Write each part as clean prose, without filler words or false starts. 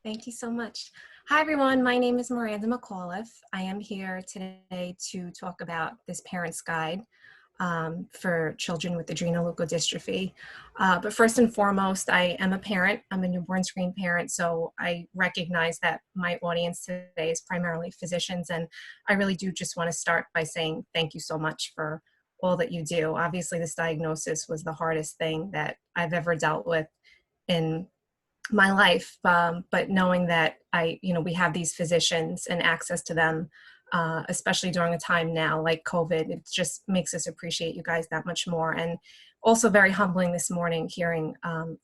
Thank you so much. Hi, everyone. My name is Miranda McAuliffe. I am here today to talk about this parent's guide for children with adrenoleukodystrophy. But first and foremost, I am a parent. I'm a newborn screen parent, so I recognize that my audience today is primarily physicians, and I really do just want to start by saying thank you so much for all that you do. Obviously, this diagnosis was the hardest thing that I've ever dealt with in my life, but knowing that we have these physicians and access to them, especially during a time now like COVID, it just makes us appreciate you guys that much more. And also very humbling this morning hearing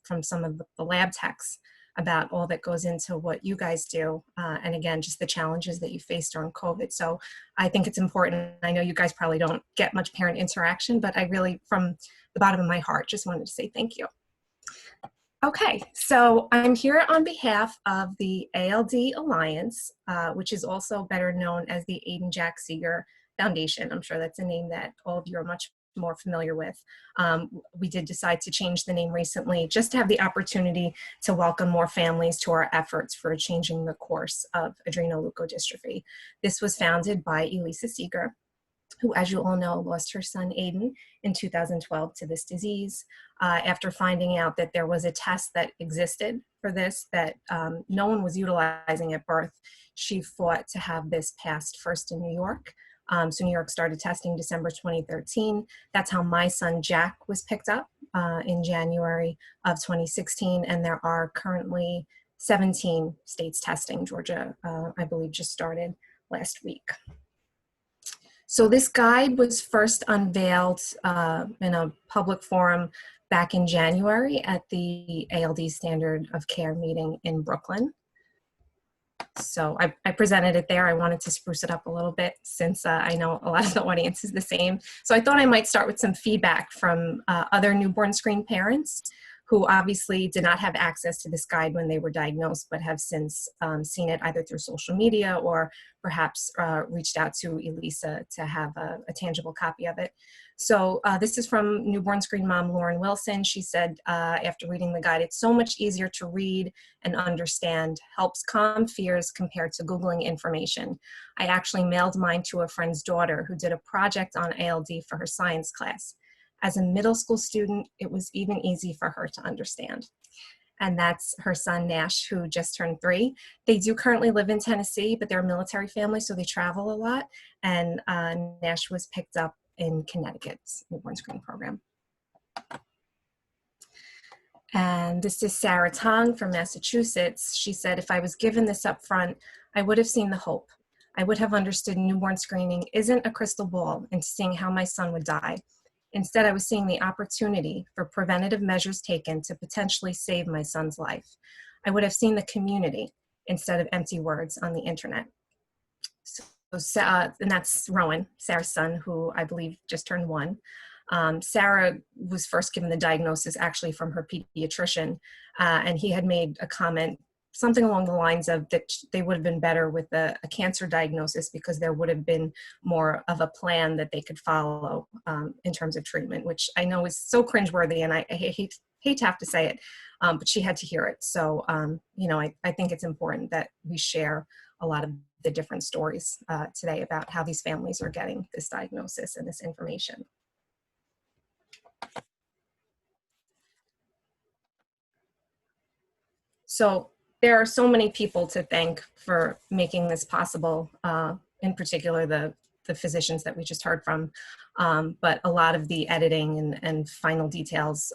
from some of the lab techs about all that goes into what you guys do. And again, just the challenges that you face during COVID. So I think it's important. I know you guys probably don't get much parent interaction, but I really, from the bottom of my heart, just wanted to say thank you. Okay, so I'm here on behalf of the ALD Alliance, which is also better known as the Aidan Jack Seeger Foundation. I'm sure that's a name that all of you are much more familiar with. We did decide to change the name recently just to have the opportunity to welcome more families to our efforts for changing the course of adrenoleukodystrophy. This was founded by Elisa Seeger, who, as you all know, lost her son Aidan in 2012 to this disease. After finding out that there was a test that existed for this that no one was utilizing at birth, she fought to have this passed first in New York. So New York started testing December 2013. That's how my son Jack was picked up in January of 2016, and there are currently 17 states testing. Georgia, I believe, just started last week. So this guide was first unveiled in a public forum back in January at the ALD Standard of Care meeting in Brooklyn. So I presented it there. I wanted to spruce it up a little bit since I know a lot of the audience is the same. So I thought I might start with some feedback from other newborn screen parents who obviously did not have access to this guide when they were diagnosed, but have since seen it either through social media or perhaps reached out to Elisa to have a tangible copy of it. So this is from newborn screen mom Lauren Wilson. She said, after reading the guide, it's so much easier to read and understand, helps calm fears compared to Googling information. I actually mailed mine to a friend's daughter who did a project on ALD for her science class. As a middle school student, it was even easy for her to understand. And that's her son, Nash, who just turned 3. They do currently live in Tennessee, but they're a military family, so they travel a lot. And Nash was picked up in Connecticut's newborn screen program. And this is Sarah Tong from Massachusetts. She said, if I was given this up front, I would have seen the hope. I would have understood newborn screening isn't a crystal ball into seeing how my son would die. Instead, I was seeing the opportunity for preventative measures taken to potentially save my son's life. I would have seen the community instead of empty words on the internet. And that's Rowan, Sarah's son, who I believe just turned 1. Sarah was first given the diagnosis actually from her pediatrician, and he had made a comment something along the lines of that they would have been better with a cancer diagnosis because there would have been more of a plan that they could follow in terms of treatment, which I know is so cringeworthy, and I hate to have to say it, but she had to hear it. So, I think it's important that we share a lot of the different stories today about how these families are getting this diagnosis and this information. So there are so many people to thank for making this possible, in particular the physicians that we just heard from, but a lot of the editing and final details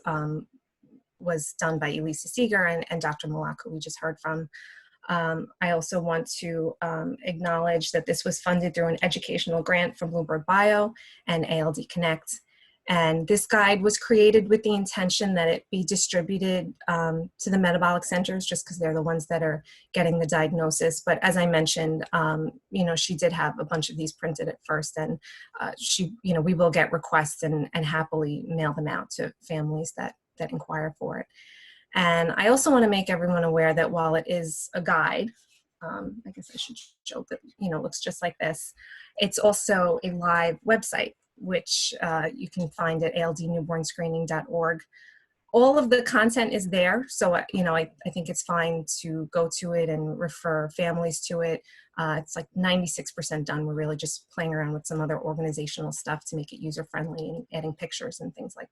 was done by Elisa Seeger and Dr. McAuliffe, who we just heard from. I also want to acknowledge that this was funded through an educational grant from Bluebird Bio and ALD Connect. And this guide was created with the intention that it be distributed to the metabolic centers, just because they're the ones that are getting the diagnosis. But as I mentioned, she did have a bunch of these printed at first, and we will get requests and happily mail them out to families that inquire for it. And I also want to make everyone aware that while it is a guide, I guess I should show that, looks just like this, it's also a live website, which you can find at aldnewbornscreening.org. all of the content is there. So, I think it's fine to go to it and refer families to it. It's like 96% done. We're really just playing around with some other organizational stuff to make it user-friendly and adding pictures and things like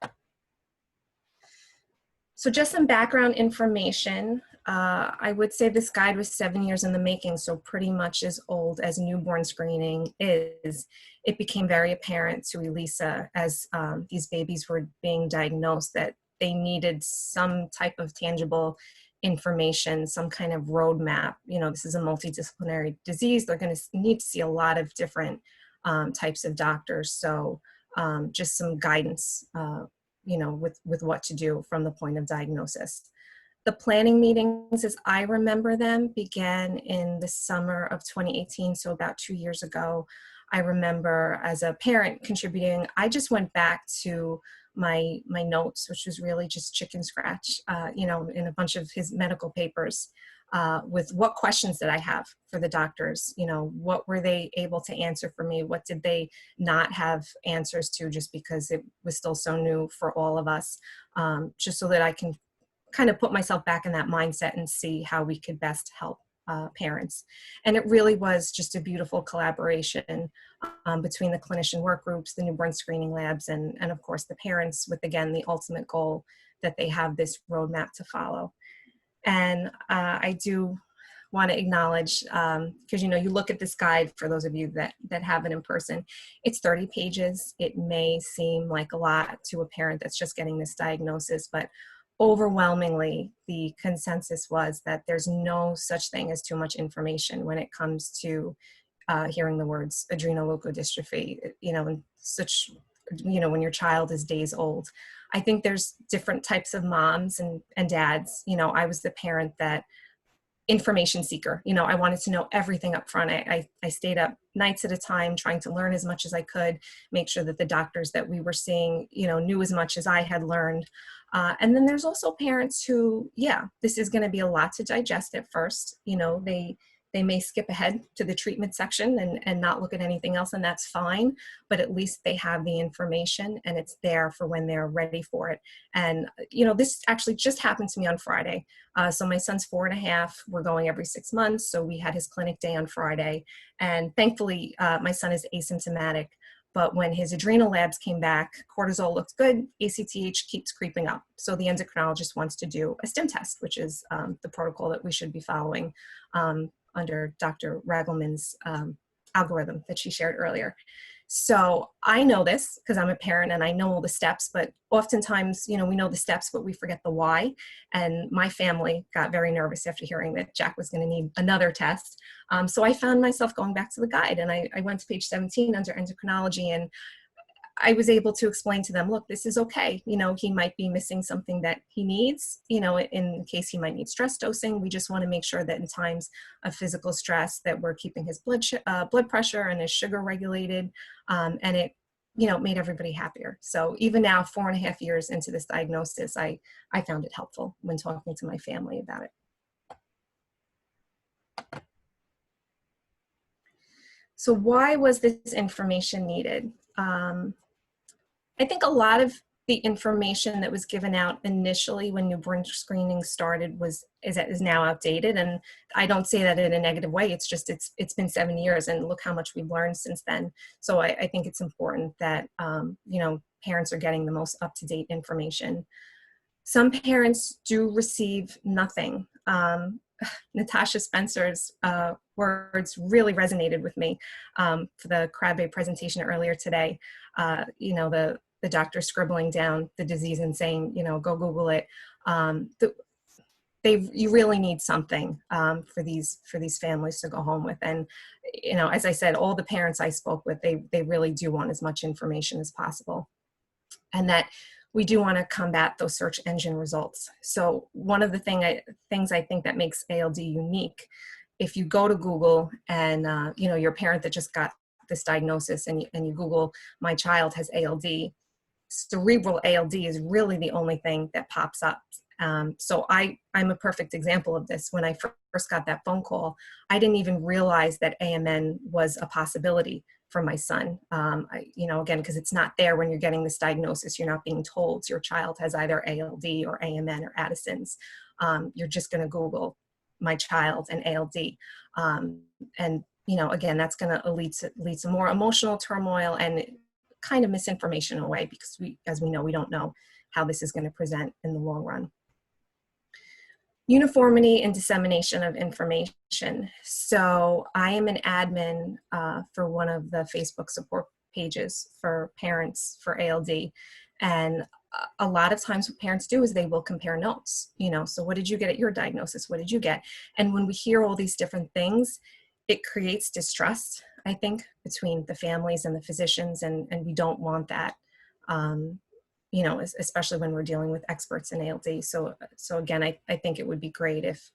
that. So just some background information. I would say this guide was 7 years in the making, so pretty much as old as newborn screening is. It became very apparent to Elisa as these babies were being diagnosed that they needed some type of tangible information, some kind of roadmap. This is a multidisciplinary disease. They're going to need to see a lot of different types of doctors. So just some guidance with what to do from the point of diagnosis. The planning meetings, as I remember them, began in the summer of 2018, so about 2 years ago. I remember as a parent contributing, I just went back to my notes, which was really just chicken scratch, in a bunch of his medical papers, with what questions did I have for the doctors? What were they able to answer for me? What did they not have answers to, just because it was still so new for all of us, just so that I can kind of put myself back in that mindset and see how we could best help parents. And it really was just a beautiful collaboration between the clinician work groups, the newborn screening labs, and of course the parents, with, again, the ultimate goal that they have this roadmap to follow. And I do want to acknowledge, because you look at this guide, for those of you that have it in person, it's 30 pages. It may seem like a lot to a parent that's just getting this diagnosis, but overwhelmingly the consensus was that there's no such thing as too much information when it comes to hearing the words adrenoleukodystrophy, and such, when your child is days old. I think there's different types of moms and dads. I was the parent that information seeker. I wanted to know everything up front. I stayed up nights at a time trying to learn as much as I could, make sure that the doctors that we were seeing, knew as much as I had learned. And then there's also parents who, this is going to be a lot to digest at first. They may skip ahead to the treatment section and not look at anything else, and that's fine, but at least they have the information and it's there for when they're ready for it. And, this actually just happened to me on Friday. So my son's 4.5, we're going every 6 months. So we had his clinic day on Friday, and thankfully my son is asymptomatic. But when his adrenal labs came back, cortisol looked good, ACTH keeps creeping up. So the endocrinologist wants to do a stim test, which is the protocol that we should be following under Dr. Ragelman's algorithm that she shared earlier. So I know this because I'm a parent and I know all the steps, but oftentimes, we know the steps, but we forget the why. And my family got very nervous after hearing that Jack was going to need another test. So I found myself going back to the guide, and I went to page 17 under endocrinology, and I was able to explain to them, look, this is okay. He might be missing something that he needs, in case he might need stress dosing. We just want to make sure that in times of physical stress that we're keeping his blood pressure and his sugar regulated. And it, made everybody happier. So even now, 4.5 years into this diagnosis, I found it helpful when talking to my family about it. So why was this information needed? I think a lot of the information that was given out initially when newborn screening started is now outdated, and I don't say that in a negative way. It's just it's been 7 years, and look how much we've learned since then. So I think it's important that parents are getting the most up-to-date information. Some parents do receive nothing. Natasha Spencer's words really resonated with me for the crab presentation earlier today. The doctor scribbling down the disease and saying, go Google it. You really need something for these families to go home with. And, as I said, all the parents I spoke with, they really do want as much information as possible. And that we do want to combat those search engine results. So one of the things I think that makes ALD unique, if you go to Google and, you're a parent that just got this diagnosis and you Google, my child has ALD, cerebral ALD is really the only thing that pops up. So I'm a perfect example of this. When I first got that phone call, I didn't even realize that AMN was a possibility for my son. Again, because it's not there when you're getting this diagnosis, you're not being told your child has either ALD or AMN or Addison's. You're just going to Google my child and ALD. And, again, that's going to lead to more emotional turmoil and kind of misinformation in a way, because as we know, we don't know how this is going to present in the long run. Uniformity and dissemination of information. So I am an admin for one of the Facebook support pages for parents for ALD. And a lot of times what parents do is they will compare notes, so what did you get at your diagnosis? What did you get? And when we hear all these different things, it creates distrust, I think, between the families and the physicians, and we don't want that. Especially when we're dealing with experts in ALD. So again, I think it would be great if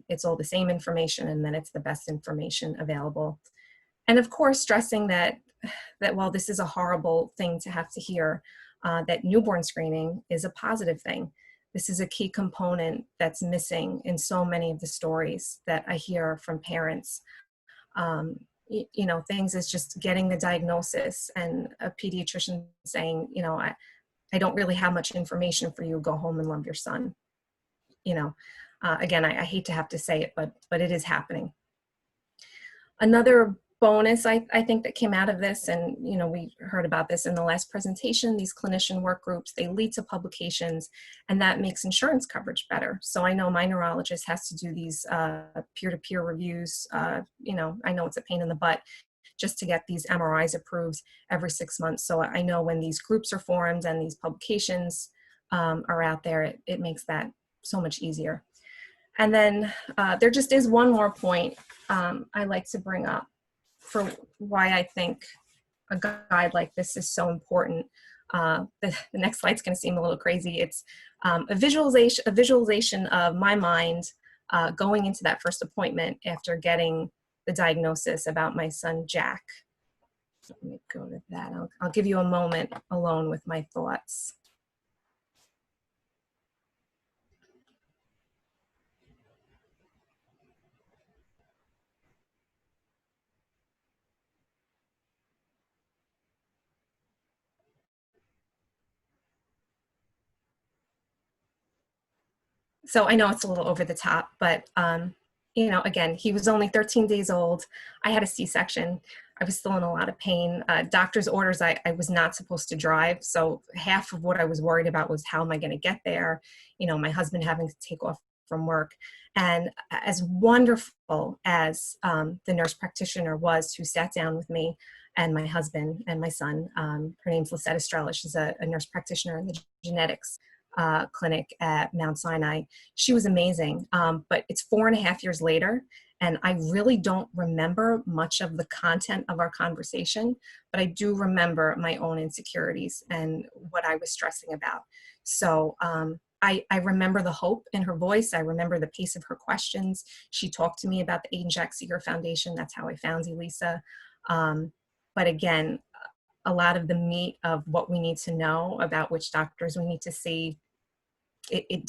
it's all the same information and then it's the best information available. And of course, stressing that while this is a horrible thing to have to hear, that newborn screening is a positive thing. This is a key component that's missing in so many of the stories that I hear from parents. Things is just getting the diagnosis and a pediatrician saying, I don't really have much information for you. Go home and love your son. Again, I hate to have to say it, but it is happening. Another bonus, I think, that came out of this, and we heard about this in the last presentation, these clinician work groups, they lead to publications, and that makes insurance coverage better. So I know my neurologist has to do these peer-to-peer reviews. I know it's a pain in the butt just to get these MRIs approved every 6 months. So I know when these groups are formed and these publications are out there, it makes that so much easier. And then there just is one more point I like to bring up for why I think a guide like this is so important. The next slide's going to seem a little crazy. It's a visualization of my mind going into that first appointment after getting the diagnosis about my son, Jack. So let me go to that. I'll give you a moment alone with my thoughts. So I know it's a little over the top, but again, he was only 13 days old. I had a C-section. I was still in a lot of pain. Doctor's orders, I was not supposed to drive. So half of what I was worried about was how am I going to get there? My husband having to take off from work. And as wonderful as the nurse practitioner was who sat down with me and my husband and my son, her name's Lisette Estrella. She's a nurse practitioner in the genetics clinic at Mount Sinai. She was amazing, but it's 4.5 years later, and I really don't remember much of the content of our conversation, but I do remember my own insecurities and what I was stressing about. So I remember the hope in her voice. I remember the pace of her questions. She talked to me about the Aidan Jack Seeger Foundation. That's how I found Elisa. But again, a lot of the meat of what we need to know about which doctors we need to see,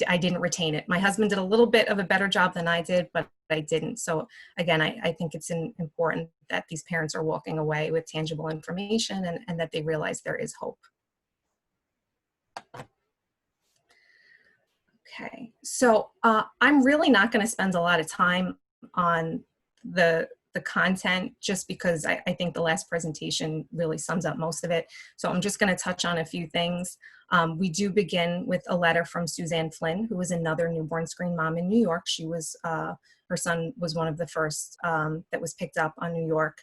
I didn't retain it. My husband did a little bit of a better job than I did, but I didn't. So again, I think it's important that these parents are walking away with tangible information and that they realize there is hope. Okay, so I'm really not going to spend a lot of time on the content just because I think the last presentation really sums up most of it. So I'm just going to touch on a few things. We do begin with a letter from Suzanne Flynn, who was another newborn screen mom in New York. She was, her son was one of the first that was picked up on New York.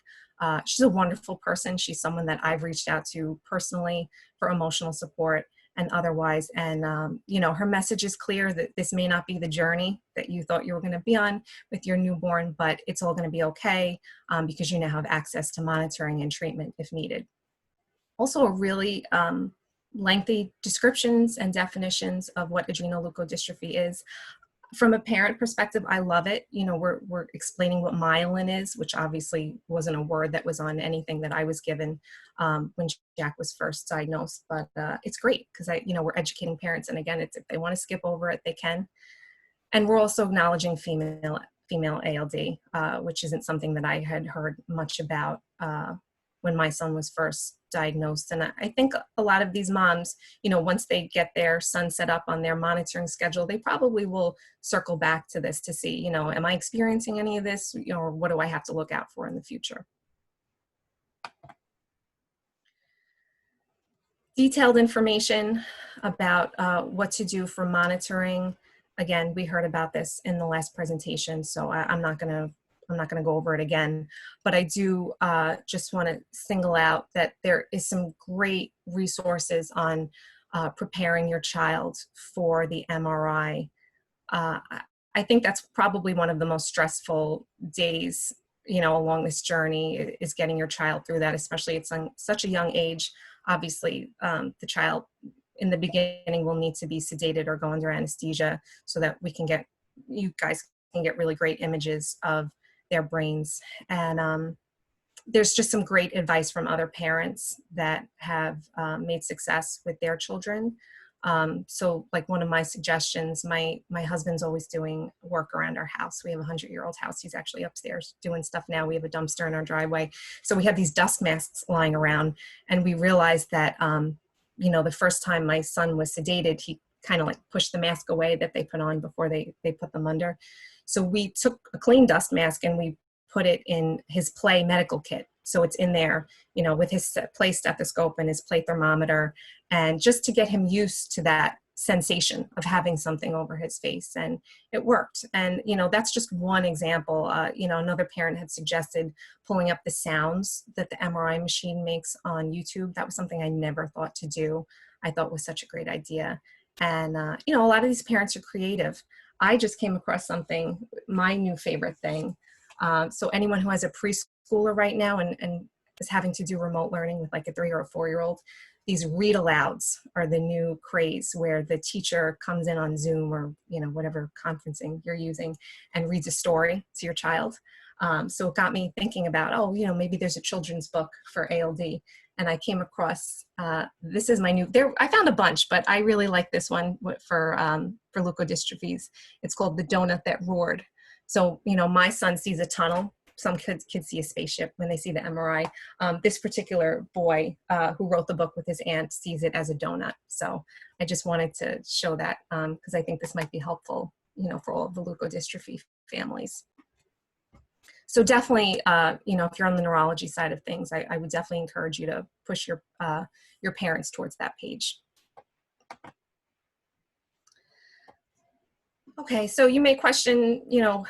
She's a wonderful person. She's someone that I've reached out to personally for emotional support and otherwise. And, her message is clear that this may not be the journey that you thought you were going to be on with your newborn, but it's all going to be okay because you now have access to monitoring and treatment if needed. Also, a really lengthy descriptions and definitions of what adrenoleukodystrophy is. From a parent perspective, I love it. We're explaining what myelin is, which obviously wasn't a word that was on anything that I was given when Jack was first diagnosed. But it's great because we're educating parents, and again, it's if they want to skip over it, they can. And we're also acknowledging female ALD, which isn't something that I had heard much about when my son was first diagnosed. And I think a lot of these moms, once they get their son set up on their monitoring schedule, they probably will circle back to this to see, am I experiencing any of this, or what do I have to look out for in the future? Detailed information about what to do for monitoring. Again, we heard about this in the last presentation, so I'm not going to go over it again. But I do just want to single out that there is some great resources on preparing your child for the MRI. I think that's probably one of the most stressful days, along this journey, is getting your child through that, especially it's on such a young age. Obviously, the child in the beginning will need to be sedated or go under anesthesia so that you guys can get really great images of their brains. And there's just some great advice from other parents that have made success with their children. So like one of my suggestions, my husband's always doing work around our house. We have a 100-year-old house. He's actually upstairs doing stuff now. We have a dumpster in our driveway. So we have these dust masks lying around, and we realized that, the first time my son was sedated, he kind of like pushed the mask away that they put on before they put them under. So we took a clean dust mask and we put it in his play medical kit. So it's in there, with his play stethoscope and his play thermometer, and just to get him used to that sensation of having something over his face. And it worked. And, that's just one example. Another parent had suggested pulling up the sounds that the MRI machine makes on YouTube. That was something I never thought to do. I thought was such a great idea. And, a lot of these parents are creative. I just came across something, my new favorite thing. So anyone who has a preschooler right now and is having to do remote learning with like a 3 or a 4-year-old, these read alouds are the new craze, where the teacher comes in on Zoom or, whatever conferencing you're using, and reads a story to your child. So it got me thinking about, maybe there's a children's book for ALD. And I came across, this is my new, I found a bunch, but I really like this one for leukodystrophies. It's called The Donut That Roared. So, my son sees a tunnel. Some kids see a spaceship when they see the MRI. This particular boy who wrote the book with his aunt sees it as a donut. So I just wanted to show that because I think this might be helpful, for all of the leukodystrophy families. So definitely, if you're on the neurology side of things, I would definitely encourage you to push your parents towards that page. Okay, so you may question,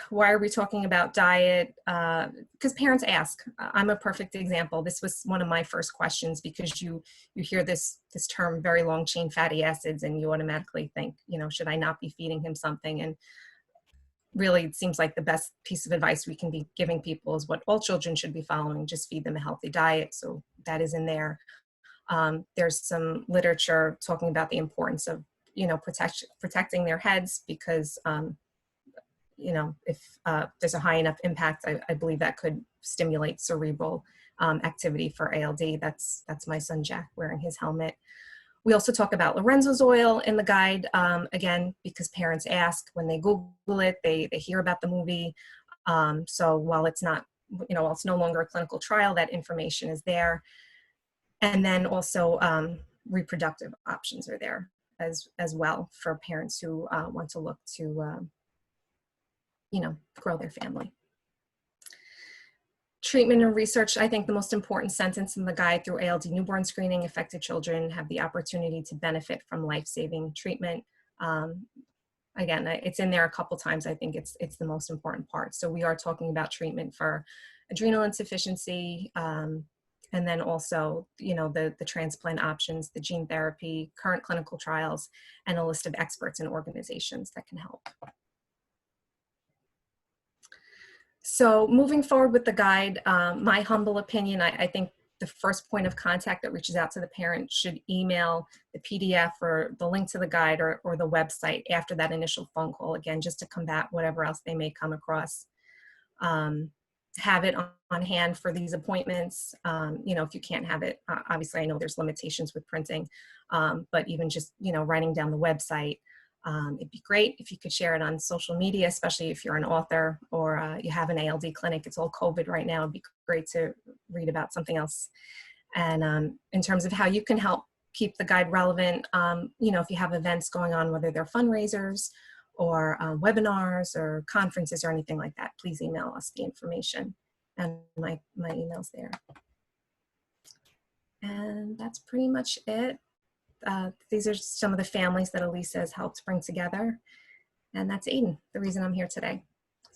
why are we talking about diet? Because parents ask. I'm a perfect example. This was one of my first questions, because you hear this term, very long chain fatty acids, and you automatically think, should I not be feeding him something? And really, it seems like the best piece of advice we can be giving people is what all children should be following: just feed them a healthy diet. So that is in there. There's some literature talking about the importance of protecting their heads, because, if there's a high enough impact, I believe that could stimulate cerebral activity for ALD. That's my son Jack wearing his helmet. We also talk about Lorenzo's oil in the guide, again, because parents ask when they Google it, they hear about the movie. So while it's not, while it's no longer a clinical trial, that information is there. And then also reproductive options are there as well for parents who want to look to, grow their family. Treatment and research. I think the most important sentence in the guide: through ALD newborn screening, affected children have the opportunity to benefit from life-saving treatment. Again, it's in there a couple times. I think it's the most important part. So we are talking about treatment for adrenal insufficiency, and then also, the transplant options, the gene therapy, current clinical trials, and a list of experts and organizations that can help. So moving forward with the guide, my humble opinion, I think the first point of contact that reaches out to the parent should email the PDF or the link to the guide or the website after that initial phone call, again, just to combat whatever else they may come across. Have it on hand for these appointments. If you can't have it, obviously I know there's limitations with printing, but even just, writing down the website, it'd be great if you could share it on social media, especially if you're an author or you have an ALD clinic. It's all COVID right now. It'd be great to read about something else. And in terms of how you can help keep the guide relevant, if you have events going on, whether they're fundraisers or webinars or conferences or anything like that, please email us the information. And my email's there. And that's pretty much it. These are some of the families that Elisa has helped bring together. And that's Aidan, the reason I'm here today.